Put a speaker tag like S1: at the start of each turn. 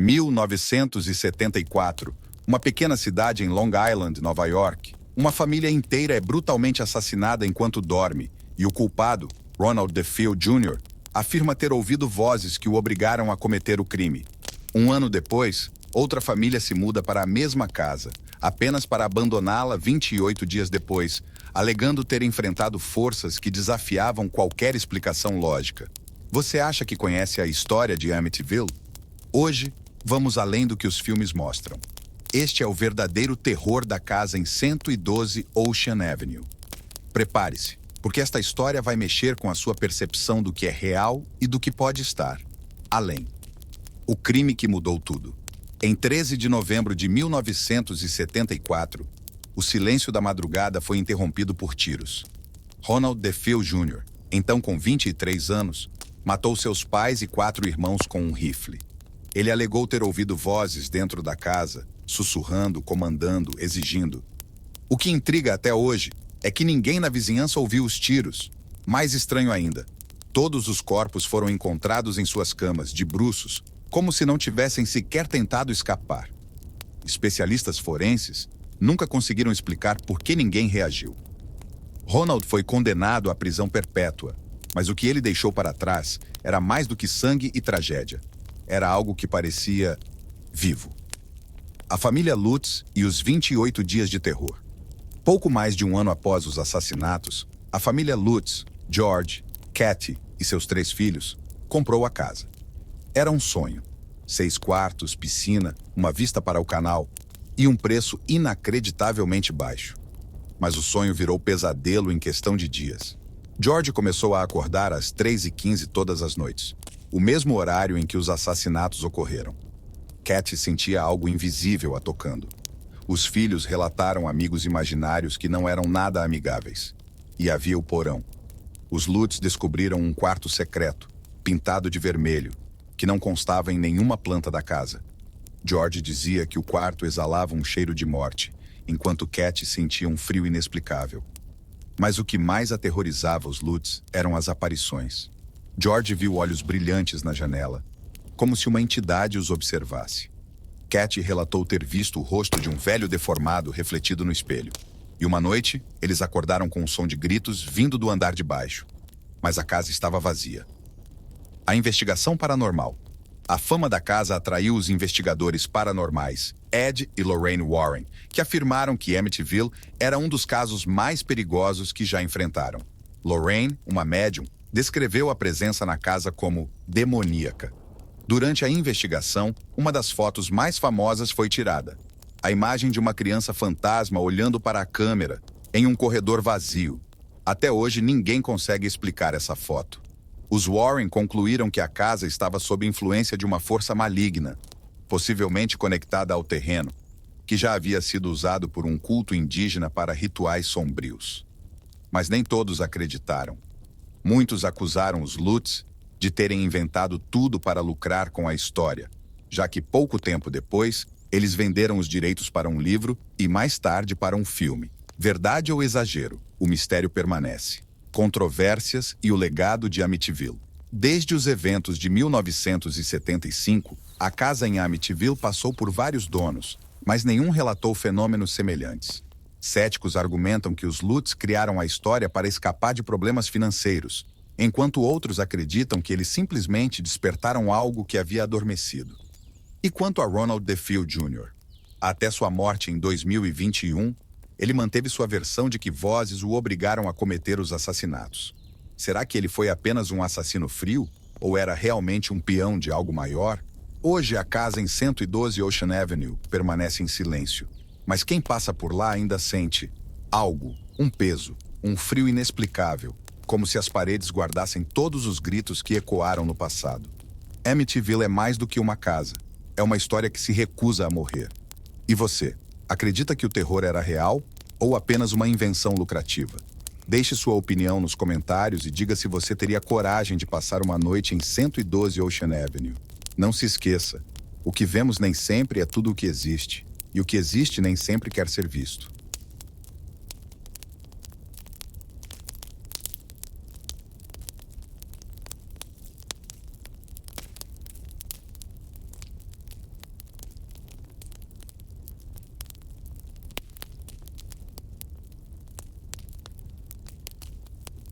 S1: 1974, uma pequena cidade em Long Island, Nova York. Uma família inteira é brutalmente assassinada enquanto dorme, e o culpado, Ronald DeFeo Jr., afirma ter ouvido vozes que o obrigaram a cometer o crime. Um ano depois, outra família se muda para a mesma casa, apenas para abandoná-la 28 dias depois, alegando ter enfrentado forças que desafiavam qualquer explicação lógica. Você acha que conhece a história de Amityville? Hoje, vamos além do que os filmes mostram. Este é o verdadeiro terror da casa em 112 Ocean Avenue. Prepare-se, porque esta história vai mexer com a sua percepção do que é real e do que pode estar além. O crime que mudou tudo. Em 13 de novembro de 1974, o silêncio da madrugada foi interrompido por tiros. Ronald DeFeo Jr., então com 23 anos, matou seus pais e 4 irmãos com um rifle. Ele alegou ter ouvido vozes dentro da casa, sussurrando, comandando, exigindo. O que intriga até hoje é que ninguém na vizinhança ouviu os tiros. Mais estranho ainda, todos os corpos foram encontrados em suas camas, de bruços, como se não tivessem sequer tentado escapar. Especialistas forenses nunca conseguiram explicar por que ninguém reagiu. Ronald foi condenado à prisão perpétua, mas o que ele deixou para trás era mais do que sangue e tragédia. Era algo que parecia vivo. A família Lutz e os 28 dias de terror. Pouco mais de um ano após os assassinatos, a família Lutz, George, Kathy e seus 3 filhos, comprou a casa. Era um sonho. 6 quartos, piscina, uma vista para o canal e um preço inacreditavelmente baixo. Mas o sonho virou pesadelo em questão de dias. George começou a acordar às 3h15 todas as noites, o mesmo horário em que os assassinatos ocorreram. Kathy sentia algo invisível a tocando. Os filhos relataram amigos imaginários que não eram nada amigáveis. E havia o porão. Os Lutz descobriram um quarto secreto, pintado de vermelho, que não constava em nenhuma planta da casa. George dizia que o quarto exalava um cheiro de morte, enquanto Kathy sentia um frio inexplicável. Mas o que mais aterrorizava os Lutz eram as aparições. George viu olhos brilhantes na janela, como se uma entidade os observasse. Kathy relatou ter visto o rosto de um velho deformado refletido no espelho. E uma noite, eles acordaram com um som de gritos vindo do andar de baixo. Mas a casa estava vazia. A investigação paranormal. A fama da casa atraiu os investigadores paranormais, Ed e Lorraine Warren, que afirmaram que Amityville era um dos casos mais perigosos que já enfrentaram. Lorraine, uma médium, descreveu a presença na casa como demoníaca. Durante a investigação, uma das fotos mais famosas foi tirada. A imagem de uma criança fantasma olhando para a câmera, em um corredor vazio. Até hoje, ninguém consegue explicar essa foto. Os Warren concluíram que a casa estava sob influência de uma força maligna, possivelmente conectada ao terreno, que já havia sido usado por um culto indígena para rituais sombrios. Mas nem todos acreditaram. Muitos acusaram os Lutz de terem inventado tudo para lucrar com a história, já que pouco tempo depois, eles venderam os direitos para um livro e mais tarde para um filme. Verdade ou exagero? O mistério permanece. Controvérsias e o legado de Amityville. Desde os eventos de 1975, a casa em Amityville passou por vários donos, mas nenhum relatou fenômenos semelhantes. Céticos argumentam que os Lutz criaram a história para escapar de problemas financeiros, enquanto outros acreditam que eles simplesmente despertaram algo que havia adormecido. E quanto a Ronald DeFeo Jr.? Até sua morte em 2021, ele manteve sua versão de que vozes o obrigaram a cometer os assassinatos. Será que ele foi apenas um assassino frio? Ou era realmente um peão de algo maior? Hoje, a casa em 112 Ocean Avenue permanece em silêncio. Mas quem passa por lá ainda sente algo, um peso, um frio inexplicável, como se as paredes guardassem todos os gritos que ecoaram no passado. Amityville é mais do que uma casa. É uma história que se recusa a morrer. E você, acredita que o terror era real ou apenas uma invenção lucrativa? Deixe sua opinião nos comentários e diga se você teria coragem de passar uma noite em 112 Ocean Avenue. Não se esqueça, o que vemos nem sempre é tudo o que existe, e o que existe nem sempre quer ser visto.